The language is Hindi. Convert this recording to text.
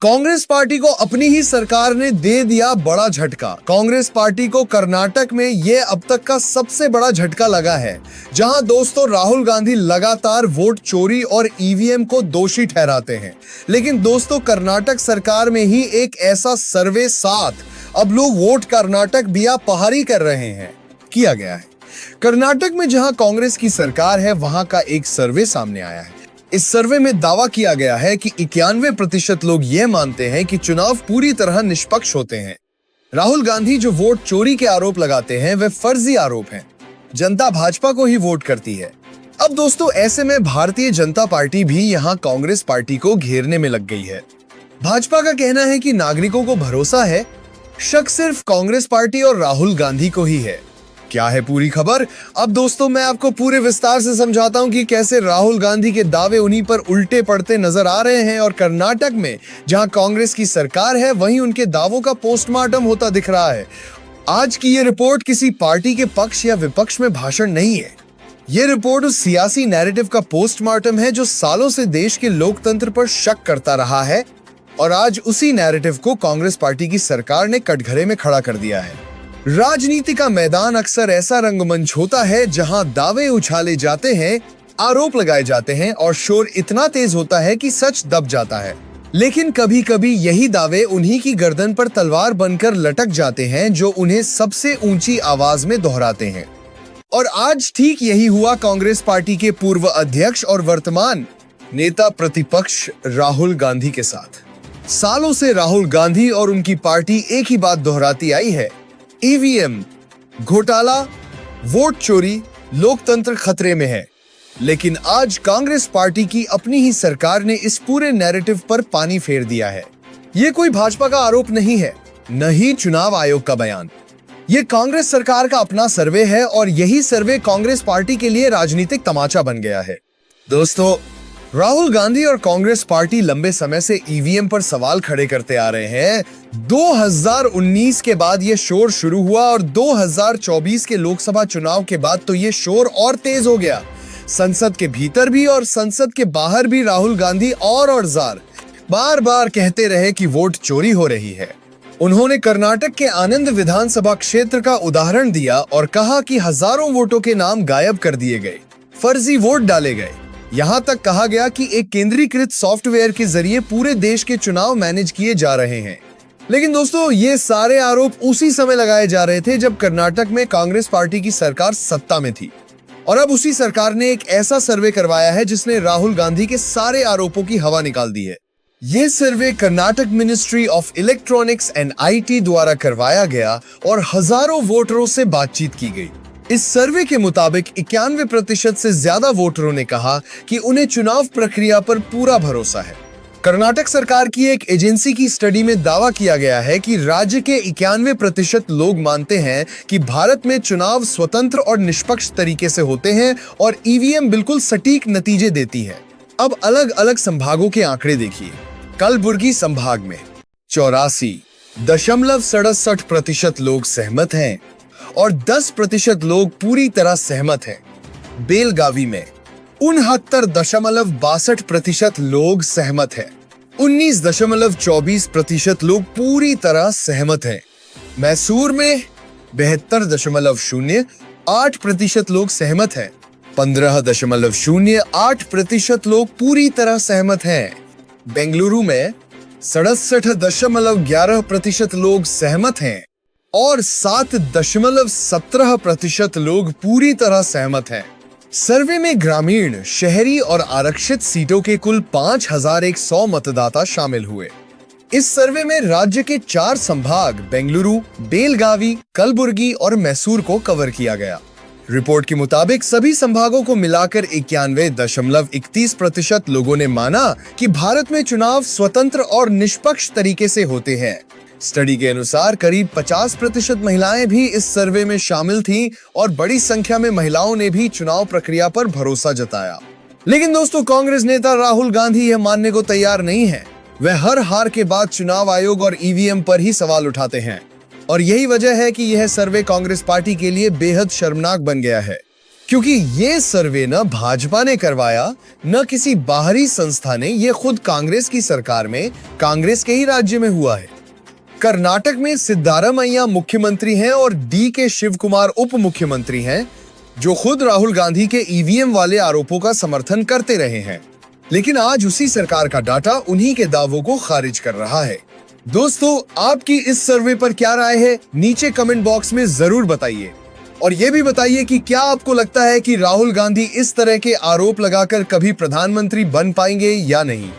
कांग्रेस पार्टी को अपनी ही सरकार ने दे दिया बड़ा झटका। कांग्रेस पार्टी को कर्नाटक में ये अब तक का सबसे बड़ा झटका लगा है, जहां दोस्तों राहुल गांधी लगातार वोट चोरी और ईवीएम को दोषी ठहराते हैं। लेकिन दोस्तों कर्नाटक सरकार में ही एक ऐसा सर्वे साथ अब लोग वोट कर्नाटक बिया पहाड़ी कर रहे हैं किया गया है। कर्नाटक में जहां कांग्रेस की सरकार है, वहां का एक सर्वे सामने आया है। इस सर्वे में दावा किया गया है कि 91% लोग ये मानते हैं कि चुनाव पूरी तरह निष्पक्ष होते हैं। राहुल गांधी जो वोट चोरी के आरोप लगाते हैं वे फर्जी आरोप हैं। जनता भाजपा को ही वोट करती है। अब दोस्तों ऐसे में भारतीय जनता पार्टी भी यहाँ कांग्रेस पार्टी को घेरने में लग गई है। भाजपा का कहना है कि नागरिकों को भरोसा है, शक सिर्फ कांग्रेस पार्टी और राहुल गांधी को ही है। क्या है पूरी खबर? अब दोस्तों मैं आपको पूरे विस्तार से समझाता हूं कि कैसे राहुल गांधी के दावे उन्हीं पर उल्टे पड़ते नजर आ रहे हैं और कर्नाटक में जहां कांग्रेस की सरकार है वहीं उनके दावों का पोस्टमार्टम होता दिख रहा है। आज की ये रिपोर्ट किसी पार्टी के पक्ष या विपक्ष में भाषण नहीं है। ये रिपोर्ट उस सियासी नैरेटिव का पोस्टमार्टम है जो सालों से देश के लोकतंत्र पर शक करता रहा है और आज उसी नैरेटिव को कांग्रेस पार्टी की सरकार ने कटघरे में खड़ा कर दिया है। राजनीति का मैदान अक्सर ऐसा रंगमंच होता है जहां दावे उछाले जाते हैं, आरोप लगाए जाते हैं और शोर इतना तेज होता है कि सच दब जाता है। लेकिन कभी कभी यही दावे उन्हीं की गर्दन पर तलवार बनकर लटक जाते हैं जो उन्हें सबसे ऊंची आवाज में दोहराते हैं। और आज ठीक यही हुआ कांग्रेस पार्टी के पूर्व अध्यक्ष और वर्तमान नेता प्रतिपक्ष राहुल गांधी के साथ। सालों से राहुल गांधी और उनकी पार्टी एक ही बात दोहराती आई है, ईवीएम घोटाला, वोट चोरी, लोकतंत्र खतरे में है। लेकिन आज कांग्रेस पार्टी की अपनी ही सरकार ने इस पूरे नैरेटिव पर पानी फेर दिया है। ये कोई भाजपा का आरोप नहीं है, न ही चुनाव आयोग का बयान। ये कांग्रेस सरकार का अपना सर्वे है और यही सर्वे कांग्रेस पार्टी के लिए राजनीतिक तमाचा बन गया है। दोस्तों राहुल गांधी और कांग्रेस पार्टी लंबे समय से ईवीएम पर सवाल खड़े करते आ रहे हैं। 2019 के बाद ये शोर शुरू हुआ और 2024 के लोकसभा चुनाव के बाद तो ये शोर और तेज हो गया। संसद के भीतर भी और संसद के बाहर भी राहुल गांधी और जार बार बार कहते रहे कि वोट चोरी हो रही है। उन्होंने कर्नाटक के आनंद विधानसभा क्षेत्र का उदाहरण दिया और कहा कि हजारों वोटों के नाम गायब कर दिए गए, फर्जी वोट डाले गए। यहां तक कहा गया कि एक केंद्रीकृत सॉफ्टवेयर के जरिए पूरे देश के चुनाव मैनेज किए जा रहे हैं। लेकिन दोस्तों ये सारे आरोप उसी समय लगाए जा रहे थे जब कर्नाटक में कांग्रेस पार्टी की सरकार सत्ता में थी। और अब उसी सरकार ने एक ऐसा सर्वे करवाया है जिसने राहुल गांधी के सारे आरोपों की हवा निकाल दी है। ये survey Karnataka ministry of electronics and IT द्वारा करवाया गया और हजारों वोटरों से बातचीत की गई। इस सर्वे के मुताबिक 91% से ज्यादा वोटरों ने कहा कि उन्हें चुनाव प्रक्रिया पर पूरा भरोसा है। कर्नाटक सरकार की एक एजेंसी की स्टडी में दावा किया गया है कि राज्य के 91% लोग मानते हैं कि भारत में चुनाव स्वतंत्र और निष्पक्ष तरीके से होते हैं और ईवीएम बिल्कुल सटीक नतीजे देती है। अब अलग अलग संभागों के आंकड़े देखिए। कलबुर्गी संभाग में 84.67% लोग सहमत हैं और 10% लोग पूरी तरह सहमत हैं। बेलगावी में 69.62% लोग सहमत हैं। 19.24% लोग पूरी तरह सहमत हैं। मैसूर में 72.08% लोग सहमत हैं। 15.08% लोग पूरी तरह सहमत हैं। बेंगलुरु में 67.11% लोग सहमत हैं और 7.17% लोग पूरी तरह सहमत हैं। सर्वे में ग्रामीण, शहरी और आरक्षित सीटों के कुल 5100 मतदाता शामिल हुए। इस सर्वे में राज्य के 4 संभाग बेंगलुरु, बेलगावी, कलबुर्गी और मैसूर को कवर किया गया। रिपोर्ट के मुताबिक सभी संभागों को मिलाकर 91.31% लोगों ने माना कि भारत में चुनाव स्वतंत्र और निष्पक्ष तरीके से होते हैं। स्टडी के अनुसार करीब 50% महिलाएं भी इस सर्वे में शामिल थीं और बड़ी संख्या में महिलाओं ने भी चुनाव प्रक्रिया पर भरोसा जताया। लेकिन दोस्तों कांग्रेस नेता राहुल गांधी यह मानने को तैयार नहीं है। वह हर हार के बाद चुनाव आयोग और ईवीएम पर ही सवाल उठाते हैं और यही वजह है कि यह सर्वे कांग्रेस पार्टी के लिए बेहद शर्मनाक बन गया है। क्योंकि ये सर्वे न भाजपा ने करवाया, न किसी बाहरी संस्था ने, ये खुद कांग्रेस की सरकार में, कांग्रेस के ही राज्य में हुआ है। कर्नाटक में सिद्धारमैया मुख्यमंत्री हैं और डी के शिव कुमार उप मुख्यमंत्री हैं, जो खुद राहुल गांधी के ईवीएम वाले आरोपों का समर्थन करते रहे हैं। लेकिन आज उसी सरकार का डाटा उन्हीं के दावों को खारिज कर रहा है। दोस्तों, आपकी इस सर्वे पर क्या राय है, नीचे कमेंट बॉक्स में जरूर बताइए। और ये भी बताइए कि क्या आपको लगता है कि राहुल गांधी इस तरह के आरोप लगाकर कभी प्रधानमंत्री बन पाएंगे या नहीं।